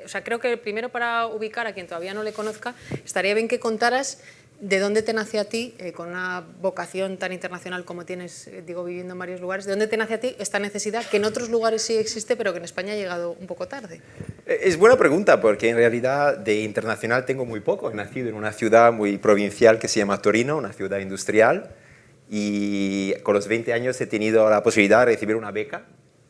o sea, creo que primero para ubicar a quien todavía no le conozca, estaría bien que contaras de dónde te nace a ti, con una vocación tan internacional como tienes, digo, viviendo en varios lugares, de dónde te nace a ti esta necesidad que en otros lugares sí existe, pero que en España ha llegado un poco tarde. Es buena pregunta, porque en realidad de internacional tengo muy poco. He nacido en una ciudad muy provincial que se llama Torino, una ciudad industrial, y con los 20 años he tenido la posibilidad de recibir una beca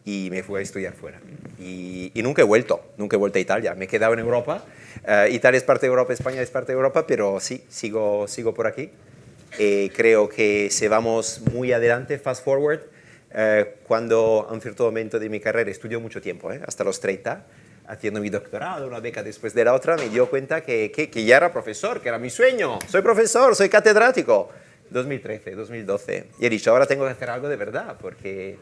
y me fui a estudiar fuera. Y nunca he vuelto a Italia, me he quedado en Europa. Italia es parte de Europa, España es parte de Europa, pero sí, sigo por aquí. Creo que si vamos muy adelante, fast forward, cuando a un cierto momento de mi carrera, estudié mucho tiempo, hasta los 30, haciendo mi doctorado, una beca después de la otra, me dio cuenta que ya era profesor, que era mi sueño. Soy profesor, soy catedrático. 2013, 2012. Y he dicho, ahora tengo que hacer algo de verdad, porque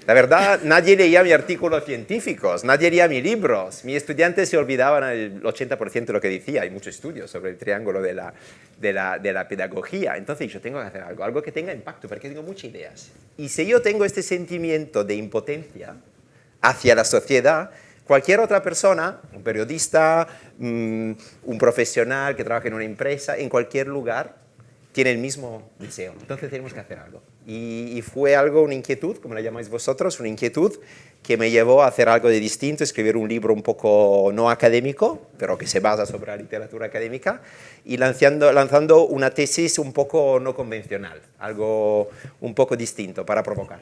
la verdad, nadie leía mis artículos científicos, nadie leía mis libros. Mis estudiantes se olvidaban el 80% de lo que decía. Hay muchos estudios sobre el triángulo de la pedagogía. Entonces yo tengo que hacer algo que tenga impacto, porque tengo muchas ideas. Y si yo tengo este sentimiento de impotencia hacia la sociedad, cualquier otra persona, un periodista, un profesional que trabaja en una empresa, en cualquier lugar, tiene el mismo deseo. Entonces tenemos que hacer algo. Y fue algo, una inquietud, como la llamáis vosotros, una inquietud que me llevó a hacer algo de distinto, escribir un libro un poco no académico, pero que se basa sobre la literatura académica, y lanzando una tesis un poco no convencional, algo un poco distinto para provocar.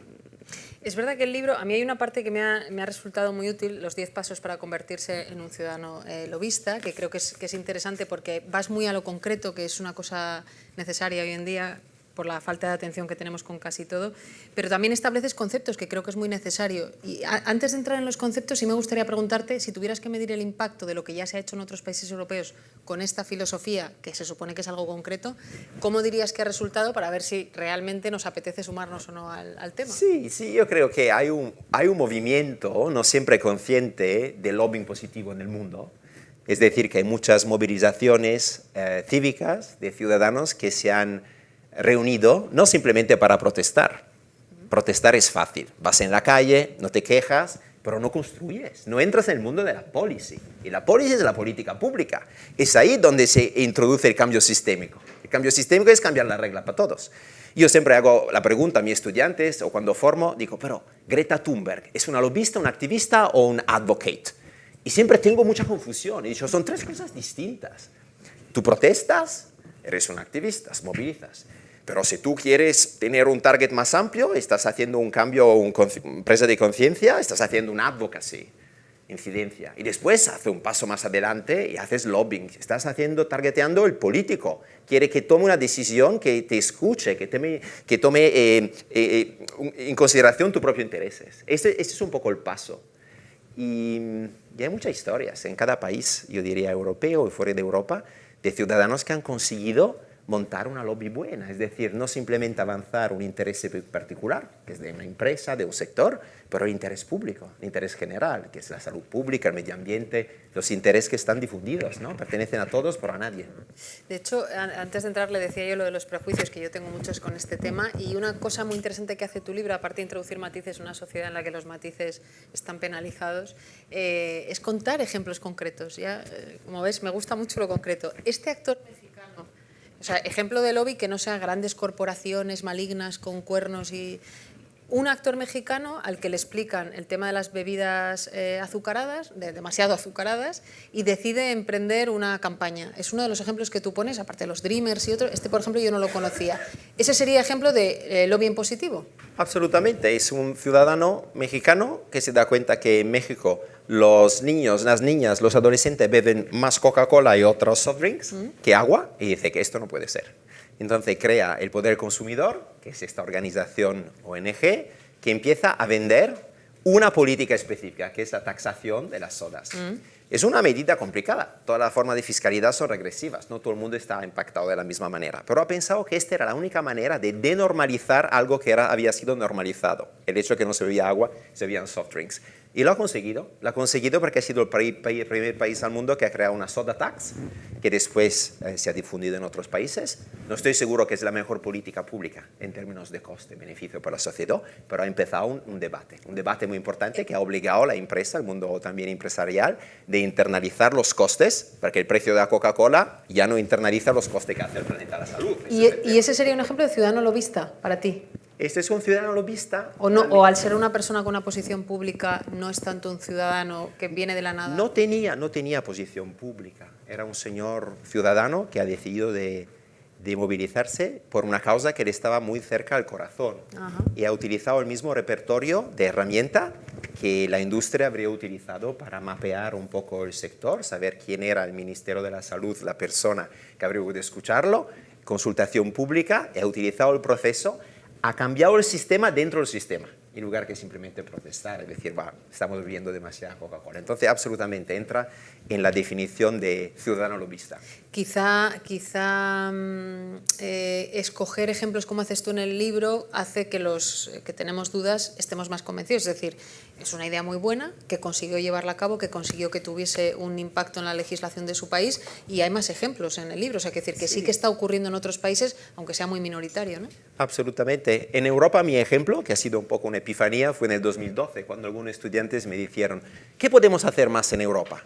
Es verdad que el libro, a mí hay una parte que me ha resultado muy útil, los 10 pasos para convertirse en un ciudadano lobista, que creo que es interesante porque vas muy a lo concreto, que es una cosa necesaria hoy en día por la falta de atención que tenemos con casi todo, pero también estableces conceptos, que creo que es muy necesario. Y antes de entrar en los conceptos, sí me gustaría preguntarte, si tuvieras que medir el impacto de lo que ya se ha hecho en otros países europeos con esta filosofía, que se supone que es algo concreto, ¿cómo dirías que ha resultado para ver si realmente nos apetece sumarnos o no al tema? Sí, yo creo que hay un movimiento, no siempre consciente, de lobbying positivo en el mundo. Es decir, que hay muchas movilizaciones cívicas de ciudadanos que se han reunido no simplemente para protestar. Protestar es fácil. Vas en la calle, no te quejas, pero no construyes. No entras en el mundo de la policy. Y la policy es la política pública. Es ahí donde se introduce el cambio sistémico. El cambio sistémico es cambiar la regla para todos. Yo siempre hago la pregunta a mis estudiantes o cuando formo, digo, pero Greta Thunberg, ¿es una lobista, una activista o un advocate? Y siempre tengo mucha confusión. Y digo, son tres cosas distintas. Tú protestas, eres un activista, movilizas. Pero si tú quieres tener un target más amplio, estás haciendo un cambio, una presa de conciencia, estás haciendo un advocacy, incidencia. Y después hace un paso más adelante y haces lobbying. Estás targeteando el político. Quiere que tome una decisión, que te escuche, que tome en consideración tus propios intereses. Este es un poco el paso. Y hay muchas historias en cada país, yo diría europeo y fuera de Europa, de ciudadanos que han conseguido montar una lobby buena, es decir, no simplemente avanzar un interés particular, que es de una empresa, de un sector, pero el interés público, el interés general, que es la salud pública, el medio ambiente, los intereses que están difundidos, ¿no? Pertenecen a todos, pero a nadie. De hecho, antes de entrar le decía yo lo de los prejuicios, que yo tengo muchos con este tema, y una cosa muy interesante que hace tu libro, aparte de introducir matices, una sociedad en la que los matices están penalizados, es contar ejemplos concretos. Ya, como ves, me gusta mucho lo concreto. Este actor mexicano, o sea, ejemplo de lobby que no sean grandes corporaciones malignas con cuernos y... Un actor mexicano al que le explican el tema de las bebidas azucaradas, demasiado azucaradas, y decide emprender una campaña. Es uno de los ejemplos que tú pones, aparte de los Dreamers y otros. Este, por ejemplo, yo no lo conocía. ¿Ese sería ejemplo de lobbying positivo? Absolutamente. Es un ciudadano mexicano que se da cuenta que en México los niños, las niñas, los adolescentes beben más Coca-Cola y otros soft drinks que agua, y dice que esto no puede ser. Entonces crea el Poder Consumidor, que es esta organización ONG, que empieza a vender una política específica, que es la taxación de las sodas. Es una medida complicada. Todas las formas de fiscalidad son regresivas. No todo el mundo está impactado de la misma manera. Pero ha pensado que esta era la única manera de denormalizar algo que había sido normalizado. El hecho de que no se bebía agua, se bebían soft drinks. Y lo ha conseguido porque ha sido el primer país al mundo que ha creado una soda tax, que después se ha difundido en otros países. No estoy seguro que es la mejor política pública en términos de coste-beneficio para la sociedad, pero ha empezado un debate muy importante que ha obligado a la empresa, el mundo también empresarial, de internalizar los costes, porque el precio de la Coca-Cola ya no internaliza los costes que hace el planeta a la salud. ¿Y ese sería un ejemplo de ciudadano lobista para ti? Este es un ciudadano lobista. O al ser una persona con una posición pública, no es tanto un ciudadano que viene de la nada. No tenía posición pública. Era un señor ciudadano que ha decidido de movilizarse por una causa que le estaba muy cerca al corazón. Ajá. Y ha utilizado el mismo repertorio de herramienta que la industria habría utilizado para mapear un poco el sector, saber quién era el Ministerio de la Salud, la persona que habría podido escucharlo, consultación pública, y ha utilizado el proceso. Ha cambiado el sistema dentro del sistema, en lugar que simplemente protestar, es decir, estamos bebiendo demasiada Coca-Cola. Entonces, absolutamente entra en la definición de ciudadano lobista. Quizá escoger ejemplos como haces tú en el libro hace que los que tenemos dudas estemos más convencidos. Es decir, es una idea muy buena, que consiguió llevarla a cabo, que consiguió que tuviese un impacto en la legislación de su país, y hay más ejemplos en el libro. O sea, que decir que sí que está ocurriendo en otros países, aunque sea muy minoritario, ¿no? Absolutamente. En Europa, mi ejemplo, que ha sido un poco una epifanía, fue en el 2012, cuando algunos estudiantes me dijeron, ¿qué podemos hacer más en Europa?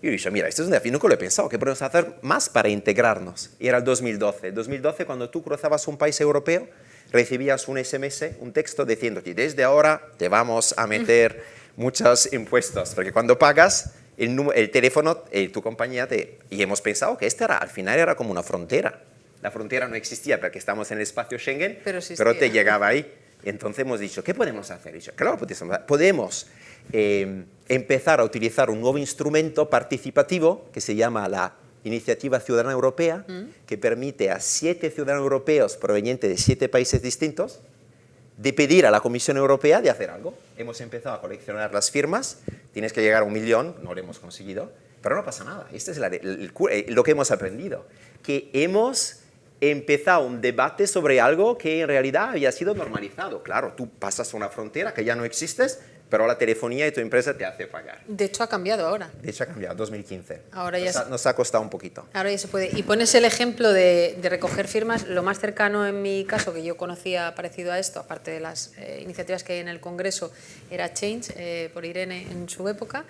Y yo dije, mira, esto es un desafío, nunca lo he pensado, ¿qué podemos hacer más para integrarnos? Y era el 2012. El 2012, cuando tú cruzabas un país europeo, recibías un SMS, un texto diciéndote, desde ahora te vamos a meter muchos impuestos, porque cuando pagas el teléfono, tu compañía y hemos pensado que al final era como una frontera. La frontera no existía porque estamos en el espacio Schengen, pero te llegaba ahí. Entonces hemos dicho, ¿qué podemos hacer? Y yo, claro, podemos empezar a utilizar un nuevo instrumento participativo que se llama la Iniciativa Ciudadana Europea, que permite a 7 ciudadanos europeos provenientes de 7 países distintos de pedir a la Comisión Europea de hacer algo. Hemos empezado a coleccionar las firmas, tienes que llegar a 1 millón, no lo hemos conseguido, pero no pasa nada. Este es lo que hemos aprendido, que hemos empezado un debate sobre algo que en realidad había sido normalizado. Claro, tú pasas una frontera que ya no existes, pero la telefonía de tu empresa te hace pagar. De hecho, ha cambiado ahora. De hecho, ha cambiado, 2015. Ahora ya nos ha costado un poquito. Ahora ya se puede. Y pones el ejemplo de recoger firmas. Lo más cercano en mi caso, que yo conocía parecido a esto, aparte de las iniciativas que hay en el Congreso, era Change, por Irene en su época.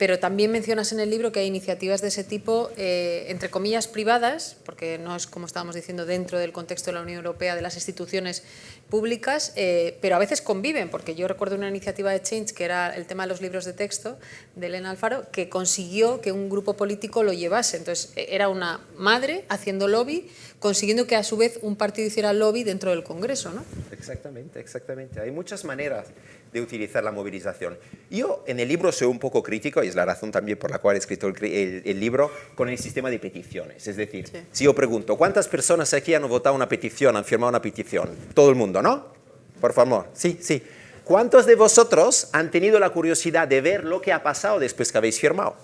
Pero también mencionas en el libro que hay iniciativas de ese tipo, entre comillas, privadas, porque no es, como estábamos diciendo, dentro del contexto de la Unión Europea, de las instituciones públicas, pero a veces conviven, porque yo recuerdo una iniciativa de Change, que era el tema de los libros de texto, de Elena Alfaro, que consiguió que un grupo político lo llevase. Entonces, era una madre haciendo lobby, consiguiendo que a su vez un partido hiciera lobby dentro del Congreso, ¿no? Exactamente, exactamente. Hay muchas maneras de utilizar la movilización. Yo en el libro soy un poco crítico, y es la razón también por la cual he escrito el libro, con el sistema de peticiones. Es decir, si yo pregunto, ¿cuántas personas aquí han votado una petición, han firmado una petición? Todo el mundo, ¿no? Por favor, sí, sí. ¿Cuántos de vosotros han tenido la curiosidad de ver lo que ha pasado después que habéis firmado?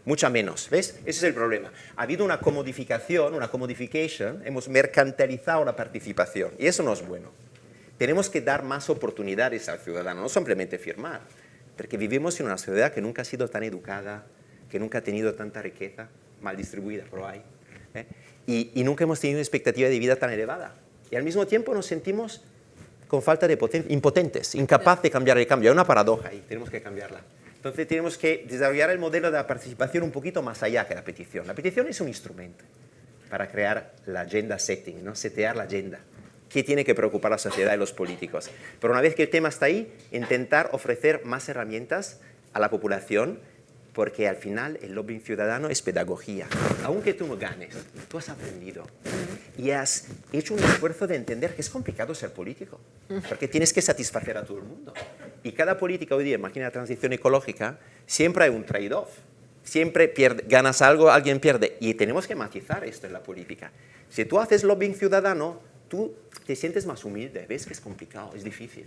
Mucha menos, ¿ves? Ese es el problema. Ha habido una comodificación, hemos mercantilizado la participación, y eso no es bueno. Tenemos que dar más oportunidades al ciudadano, no simplemente firmar, porque vivimos en una sociedad que nunca ha sido tan educada, que nunca ha tenido tanta riqueza, mal distribuida, pero hay, y nunca hemos tenido una expectativa de vida tan elevada. Y al mismo tiempo nos sentimos con falta de impotentes, incapaz de cambiar el cambio. Hay una paradoja ahí, tenemos que cambiarla. Entonces tenemos que desarrollar el modelo de la participación un poquito más allá que la petición. La petición es un instrumento para crear la agenda setting, ¿no? Setear la agenda. ¿Qué tiene que preocupar a la sociedad y los políticos? Pero una vez que el tema está ahí, intentar ofrecer más herramientas a la población, porque al final el lobbying ciudadano es pedagogía. Aunque tú no ganes, tú has aprendido y has hecho un esfuerzo de entender que es complicado ser político, porque tienes que satisfacer a todo el mundo. Y cada política hoy día, imagina la transición ecológica, siempre hay un trade-off. Siempre ganas algo, alguien pierde. Y tenemos que matizar esto en la política. Si tú haces lobbying ciudadano, tú te sientes más humilde, ves que es complicado, es difícil.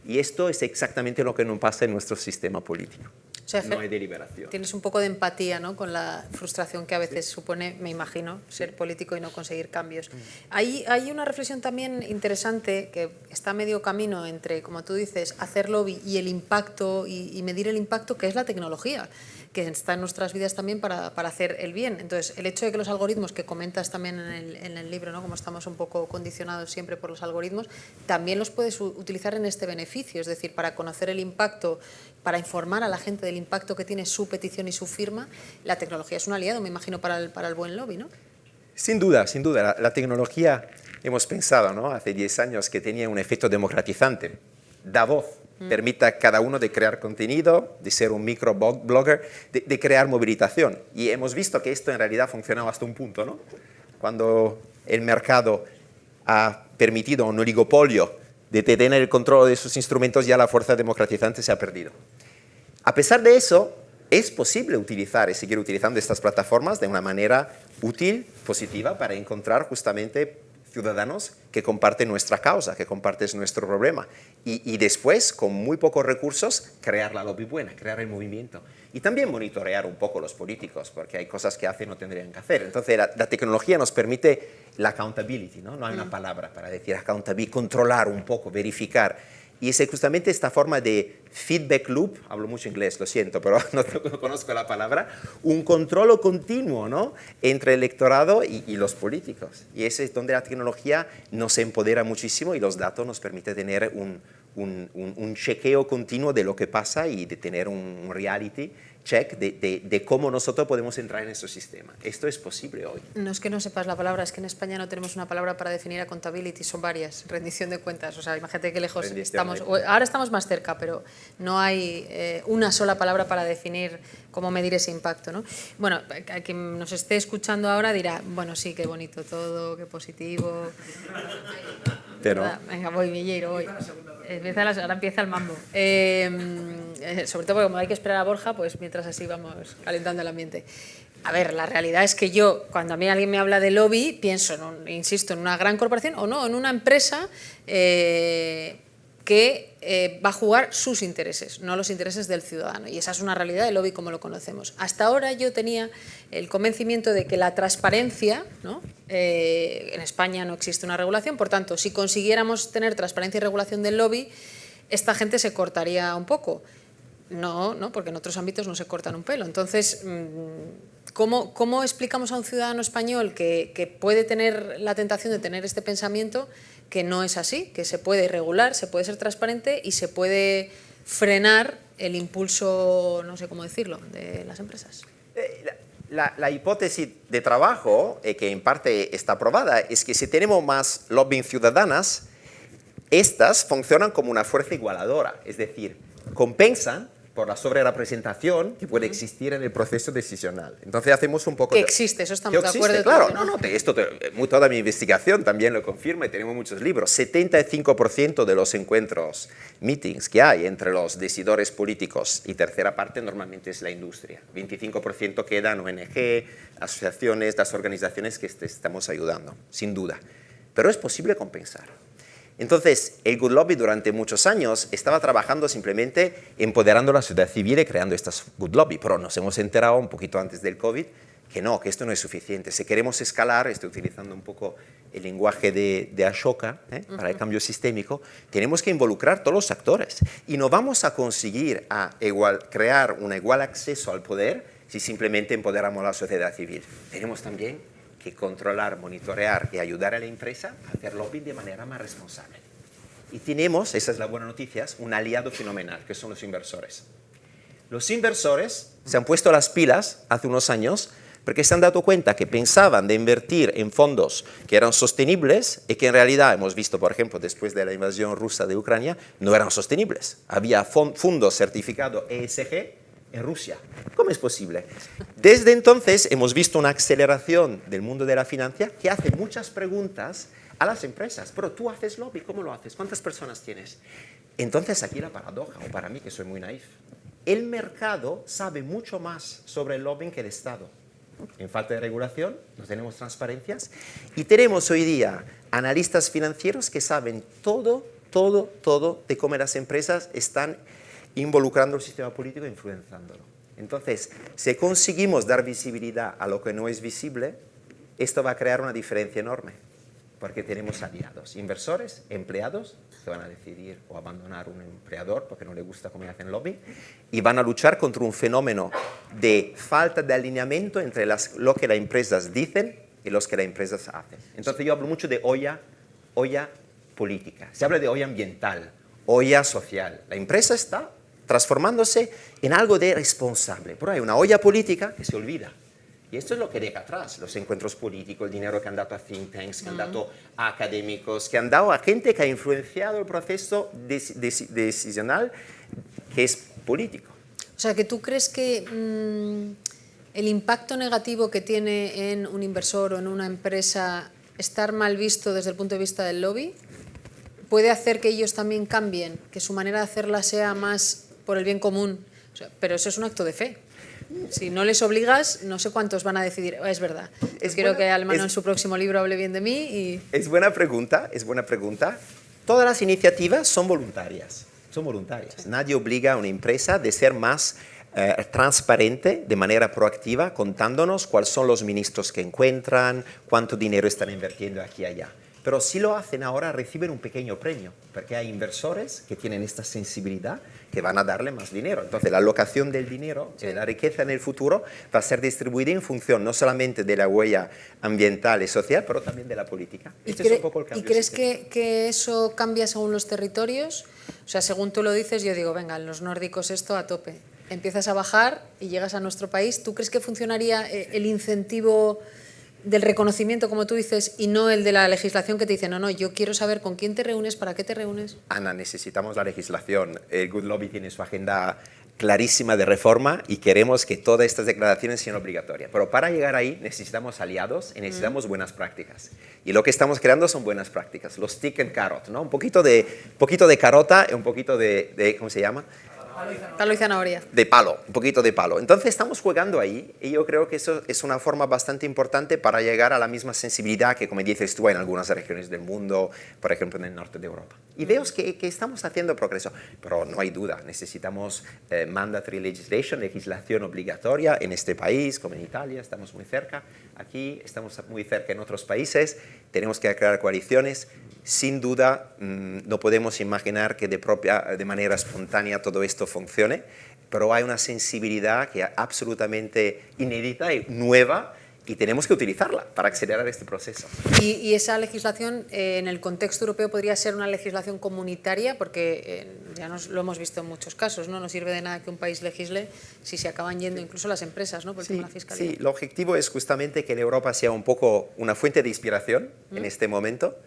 Y esto es exactamente lo que nos pasa en nuestro sistema político. O sea, no hay deliberación. Tienes un poco de empatía, ¿no?, con la frustración que a veces supone, me imagino, ser político y no conseguir cambios. Hay una reflexión también interesante que está a medio camino entre, como tú dices, hacer lobby y el impacto y medir el impacto, que es la tecnología, que está en nuestras vidas también para hacer el bien. Entonces, el hecho de que los algoritmos, que comentas también en el libro, ¿no?, como estamos un poco condicionados siempre por los algoritmos, también los puedes utilizar en este beneficio, es decir, para conocer el impacto, para informar a la gente del impacto que tiene su petición y su firma. La tecnología es un aliado, me imagino, para el buen lobby, ¿no? Sin duda, sin duda. La tecnología, hemos pensado, ¿no?, hace 10 años que tenía un efecto democratizante. Da voz, permite a cada uno de crear contenido, de ser un microblogger, de crear movilización. Y hemos visto que esto en realidad funcionaba hasta un punto, ¿no? Cuando el mercado ha permitido un oligopolio de tener el control de sus instrumentos, ya la fuerza democratizante se ha perdido. A pesar de eso, es posible utilizar y seguir utilizando estas plataformas de una manera útil, positiva, para encontrar justamente ciudadanos que comparten nuestra causa, que comparten nuestro problema. Y después, con muy pocos recursos, crear la lobby buena, crear el movimiento. Y también monitorear un poco los políticos, porque hay cosas que hacen y no tendrían que hacer. Entonces, la tecnología nos permite la accountability, ¿no? No hay una palabra para decir accountability, controlar un poco, verificar. Y es justamente esta forma de feedback loop, hablo mucho inglés, lo siento, pero no conozco la palabra, un control continuo, ¿no?, entre el electorado y los políticos. Y ese es donde la tecnología nos empodera muchísimo y los datos nos permiten tener un chequeo continuo de lo que pasa y de tener un reality check de cómo nosotros podemos entrar en ese sistema. Esto es posible hoy. No es que no sepas la palabra, es que en España no tenemos una palabra para definir accountability, son varias, rendición de cuentas. O sea, imagínate qué lejos estamos. Ahora estamos más cerca, pero no hay una sola palabra para definir cómo medir ese impacto, ¿no? Bueno, a quien nos esté escuchando ahora dirá, bueno, sí, qué bonito todo, qué positivo. Pero... Venga, voy, Villeiro, voy. Ahora empieza el mambo. Sobre todo porque como hay que esperar a Borja, pues mientras así vamos calentando el ambiente. A ver, la realidad es que yo, cuando a mí alguien me habla de lobby, pienso, insisto, en una gran corporación o no, en una empresa que va a jugar sus intereses, no los intereses del ciudadano. Y esa es una realidad del lobby como lo conocemos. Hasta ahora yo tenía el convencimiento de que la transparencia, ¿no?, en España no existe una regulación, por tanto, si consiguiéramos tener transparencia y regulación del lobby, esta gente se cortaría un poco. No, porque en otros ámbitos no se cortan un pelo. Entonces, ¿cómo explicamos a un ciudadano español que puede tener la tentación de tener este pensamiento que no es así, que se puede regular, se puede ser transparente y se puede frenar el impulso, no sé cómo decirlo, de las empresas? La hipótesis de trabajo, que en parte está probada, es que si tenemos más lobbying ciudadanas, estas funcionan como una fuerza igualadora, es decir, compensan por la sobrerepresentación que puede existir en el proceso decisional. Entonces hacemos un poco... Que existe, eso estamos de acuerdo. Claro, toda mi investigación también lo confirma y tenemos muchos libros. 75% de los encuentros, meetings que hay entre los decidores políticos y tercera parte normalmente es la industria. 25% quedan ONG, asociaciones, las organizaciones que estamos ayudando, sin duda. Pero es posible compensar. Entonces, el Good Lobby durante muchos años estaba trabajando simplemente empoderando a la sociedad civil y creando estas Good Lobby, pero nos hemos enterado un poquito antes del COVID que no, que esto no es suficiente. Si queremos escalar, estoy utilizando un poco el lenguaje de Ashoka para el cambio sistémico, tenemos que involucrar todos los actores y no vamos a conseguir crear un igual acceso al poder si simplemente empoderamos a la sociedad civil. Tenemos también que controlar, monitorear y ayudar a la empresa a hacer lobby de manera más responsable. Y tenemos, esa es la buena noticia, un aliado fenomenal, que son los inversores. Los inversores se han puesto las pilas hace unos años porque se han dado cuenta que pensaban de invertir en fondos que eran sostenibles y que en realidad, hemos visto, por ejemplo, después de la invasión rusa de Ucrania, no eran sostenibles. Había fondos certificados ESG en Rusia. ¿Cómo es posible? Desde entonces hemos visto una aceleración del mundo de la finanza que hace muchas preguntas a las empresas. Pero tú haces lobby, ¿cómo lo haces? ¿Cuántas personas tienes? Entonces aquí la paradoja, o para mí que soy muy naif, el mercado sabe mucho más sobre el lobbying que el Estado. En falta de regulación, no tenemos transparencias y tenemos hoy día analistas financieros que saben todo de cómo las empresas están involucrando el sistema político e influenciándolo. Entonces, si conseguimos dar visibilidad a lo que no es visible, esto va a crear una diferencia enorme, porque tenemos aliados, inversores, empleados, que van a decidir o abandonar un empleador porque no le gusta cómo hacen lobby, y van a luchar contra un fenómeno de falta de alineamiento entre lo que las empresas dicen y lo que las empresas hacen. Entonces yo hablo mucho de olla política, se habla de olla ambiental, olla social. La empresa está transformándose en algo de responsable, pero hay una olla política que se olvida. Y esto es lo que deja atrás, los encuentros políticos, el dinero que han dado a think tanks, que han dado a académicos, que han dado a gente que ha influenciado el proceso decisional que es político. O sea, que tú crees que el impacto negativo que tiene en un inversor o en una empresa estar mal visto desde el punto de vista del lobby puede hacer que ellos también cambien, que su manera de hacerla sea más por el bien común. O sea, pero eso es un acto de fe. Si no les obligas, no sé cuántos van a decidir. Es verdad. Quiero que Almano en su próximo libro hable bien de mí. Y... Es buena pregunta, es buena pregunta. Todas las iniciativas son voluntarias. Son voluntarias. Sí. Nadie obliga a una empresa de ser más transparente, de manera proactiva, contándonos cuáles son los ministros que encuentran, cuánto dinero están invirtiendo aquí y allá. Pero si lo hacen ahora, reciben un pequeño premio, porque hay inversores que tienen esta sensibilidad que van a darle más dinero. Entonces, la alocación del dinero, de la riqueza en el futuro, va a ser distribuida en función no solamente de la huella ambiental y social, pero también de la política. Es un poco el cambio. ¿Y crees que eso cambia según los territorios? O sea, según tú lo dices, yo digo, venga, en los nórdicos esto a tope. Empiezas a bajar y llegas a nuestro país. ¿Tú crees que funcionaría el incentivo del reconocimiento, como tú dices, y no el de la legislación que te dice, no, yo quiero saber con quién te reúnes, para qué te reúnes? Ana, necesitamos la legislación. El Good Lobby tiene su agenda clarísima de reforma y queremos que todas estas declaraciones sean obligatorias. Pero para llegar ahí necesitamos aliados y necesitamos buenas prácticas. Y lo que estamos creando son buenas prácticas, los stick and carrot, ¿no? Un poquito de carota y un poquito de ¿cómo se llama? Palo y zanahoria. De palo, un poquito de palo. Entonces estamos jugando ahí y yo creo que eso es una forma bastante importante para llegar a la misma sensibilidad que, como dices tú, en algunas regiones del mundo, por ejemplo en el norte de Europa. Y veo que estamos haciendo progreso, pero no hay duda, necesitamos mandatory legislation, legislación obligatoria en este país, como en Italia, estamos muy cerca, aquí estamos muy cerca en otros países, tenemos que crear coaliciones. Sin duda, no podemos imaginar que de manera espontánea todo esto funcione, pero hay una sensibilidad que es absolutamente inédita y nueva y tenemos que utilizarla para acelerar este proceso. ¿Y esa legislación en el contexto europeo podría ser una legislación comunitaria? Porque ya lo hemos visto en muchos casos, ¿no? No sirve de nada que un país legisle si se acaban yendo incluso las empresas, ¿no? Por el tema de la fiscalidad. Sí, el objetivo es justamente que en Europa sea un poco una fuente de inspiración en este momento,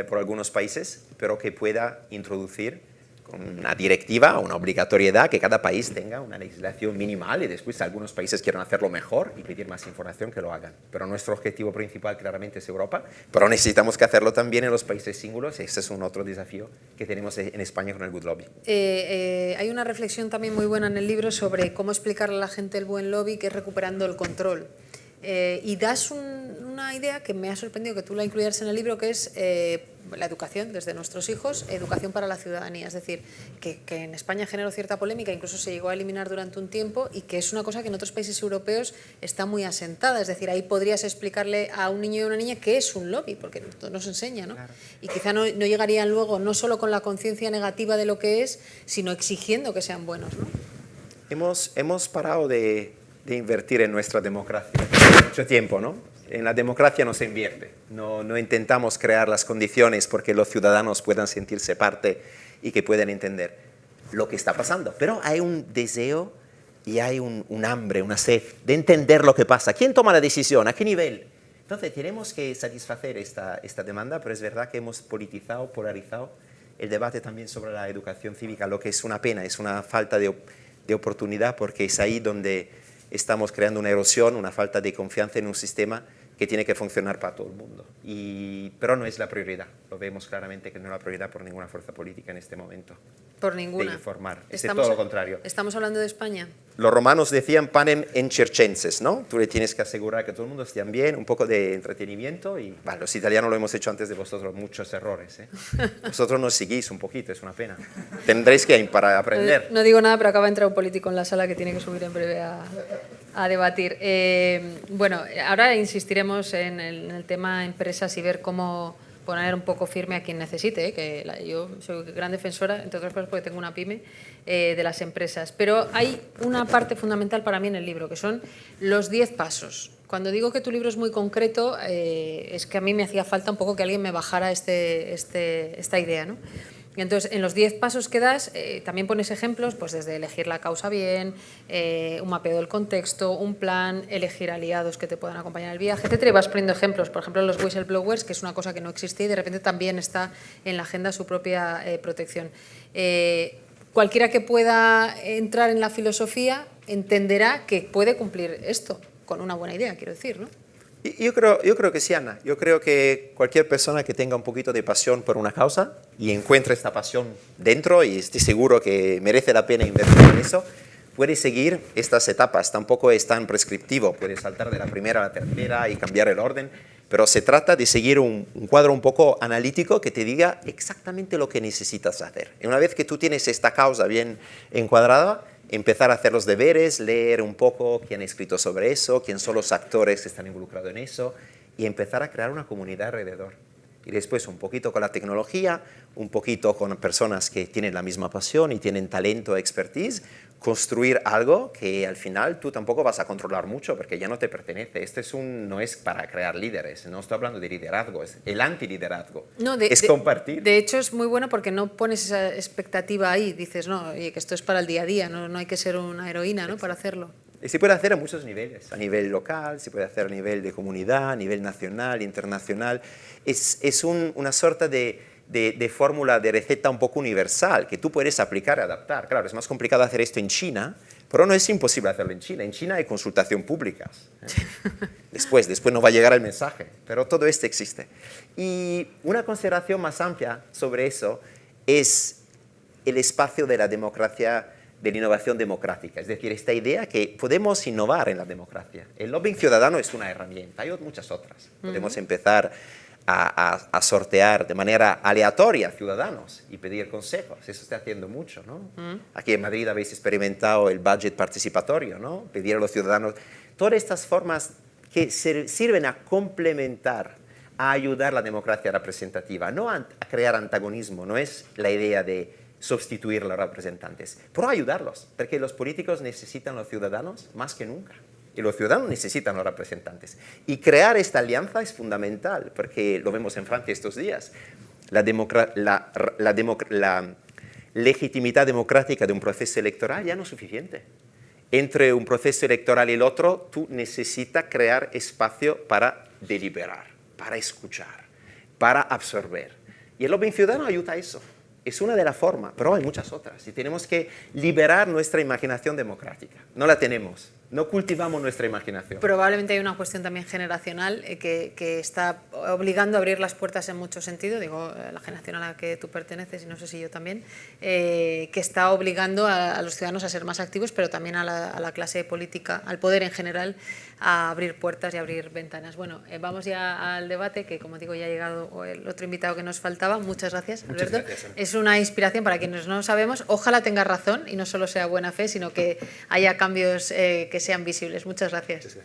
por algunos países, pero que pueda introducir con una directiva, una obligatoriedad, que cada país tenga una legislación minimal y después algunos países quieran hacerlo mejor y pedir más información que lo hagan. Pero nuestro objetivo principal claramente es Europa, pero necesitamos que hacerlo también en los países símbolos. Ese es un otro desafío que tenemos en España con el Good Lobby. Hay una reflexión también muy buena en el libro sobre cómo explicarle a la gente el buen lobby, que es recuperando el control. Y das una idea que me ha sorprendido que tú la incluyeras en el libro, que es la educación desde nuestros hijos, educación para la ciudadanía. Es decir, que en España generó cierta polémica, incluso se llegó a eliminar durante un tiempo, y que es una cosa que en otros países europeos está muy asentada. Es decir, ahí podrías explicarle a un niño y a una niña qué es un lobby, porque no se enseña, ¿no? Claro. Y quizá no llegarían luego no solo con la conciencia negativa de lo que es, sino exigiendo que sean buenos, ¿no? Hemos parado de invertir en nuestra democracia mucho tiempo, ¿no? En la democracia no se invierte, no intentamos crear las condiciones porque los ciudadanos puedan sentirse parte y que puedan entender lo que está pasando. Pero hay un deseo y hay un hambre, una sed de entender lo que pasa. ¿Quién toma la decisión? ¿A qué nivel? Entonces tenemos que satisfacer esta demanda, pero es verdad que hemos politizado, polarizado el debate también sobre la educación cívica, lo que es una pena, es una falta de oportunidad, porque es ahí donde estamos creando una erosión, una falta de confianza en un sistema que tiene que funcionar para todo el mundo. Pero no es la prioridad. Lo vemos claramente que no es la prioridad por ninguna fuerza política en este momento. Por ninguna. De informar. Es de todo lo contrario. ¿Estamos hablando de España? Los romanos decían panem in circenses, ¿no? Tú le tienes que asegurar que todo el mundo esté bien, un poco de entretenimiento y bueno, los italianos lo hemos hecho antes de vosotros, muchos errores, ¿eh? Vosotros nos seguís un poquito, es una pena. Tendréis que ir para aprender. No digo nada, pero acaba de entrar un político en la sala que tiene que subir en breve a debatir. Bueno, ahora insistiremos en el tema empresas y ver cómo poner un poco firme a quien necesite, yo soy gran defensora, entre otras cosas porque tengo una pyme, de las empresas. Pero hay una parte fundamental para mí en el libro, que son los 10 pasos. Cuando digo que tu libro es muy concreto, es que a mí me hacía falta un poco que alguien me bajara esta idea, ¿no? Y entonces, en los 10 pasos que das, también pones ejemplos, pues desde elegir la causa bien, un mapeo del contexto, un plan, elegir aliados que te puedan acompañar en el viaje, etcétera. Y vas poniendo ejemplos, por ejemplo, los whistleblowers, que es una cosa que no existía y de repente también está en la agenda su propia protección. Cualquiera que pueda entrar en la filosofía entenderá que puede cumplir esto, con una buena idea, quiero decir, ¿no? Yo creo que sí, Ana. Yo creo que cualquier persona que tenga un poquito de pasión por una causa y encuentre esta pasión dentro y esté seguro que merece la pena invertir en eso, puede seguir estas etapas. Tampoco es tan prescriptivo. Puede saltar de la primera a la tercera y cambiar el orden. Pero se trata de seguir un cuadro un poco analítico que te diga exactamente lo que necesitas hacer. Y una vez que tú tienes esta causa bien encuadrada, empezar a hacer los deberes, leer un poco quién ha escrito sobre eso, quién son los actores que están involucrados en eso y empezar a crear una comunidad alrededor. Y después un poquito con la tecnología, un poquito con personas que tienen la misma pasión y tienen talento, expertise, construir algo que al final tú tampoco vas a controlar mucho porque ya no te pertenece. No es para crear líderes, no estoy hablando de liderazgo, es el antiliderazgo. No, es compartir. De hecho es muy bueno porque no pones esa expectativa ahí, dices, no, oye, que esto es para el día a día, no hay que ser una heroína, ¿no?, para hacerlo. Y se puede hacer a muchos niveles, a nivel local, se puede hacer a nivel de comunidad, a nivel nacional, internacional. Es una suerte de fórmula, de receta un poco universal que tú puedes aplicar y adaptar. Claro, es más complicado hacer esto en China, pero no es imposible hacerlo en China. En China hay consultación pública. Después no va a llegar el mensaje, pero todo esto existe. Y una consideración más amplia sobre eso es el espacio de la democracia, de la innovación democrática, es decir, esta idea que podemos innovar en la democracia. El lobbying ciudadano es una herramienta, hay muchas otras. Podemos empezar a sortear de manera aleatoria ciudadanos y pedir consejos, eso se está haciendo mucho, ¿no? Aquí en Madrid habéis experimentado el budget participatorio, ¿no? Pedir a los ciudadanos, todas estas formas que sirven a complementar, a ayudar la democracia representativa, no a crear antagonismo, no es la idea de sustituir a los representantes, pero ayudarlos, porque los políticos necesitan a los ciudadanos más que nunca, y los ciudadanos necesitan a los representantes. Y crear esta alianza es fundamental, porque lo vemos en Francia estos días. La legitimidad democrática de un proceso electoral ya no es suficiente. Entre un proceso electoral y el otro, tú necesitas crear espacio para deliberar, para escuchar, para absorber. Y el lobbying ciudadano ayuda a eso. Es una de las formas, pero hay muchas otras. Y tenemos que liberar nuestra imaginación democrática. No la tenemos. No cultivamos nuestra imaginación. Probablemente hay una cuestión también generacional que está obligando a abrir las puertas en mucho sentido, digo, la generación a la que tú perteneces y no sé si yo también, que está obligando a los ciudadanos a ser más activos, pero también a la clase política, al poder en general, a abrir puertas y abrir ventanas. Bueno, vamos ya al debate, que como digo ya ha llegado el otro invitado que nos faltaba. Muchas gracias, Alberto. Muchas gracias. Es una inspiración para quienes no sabemos. Ojalá tenga razón y no solo sea buena fe, sino que haya cambios que sean visibles. Muchas gracias.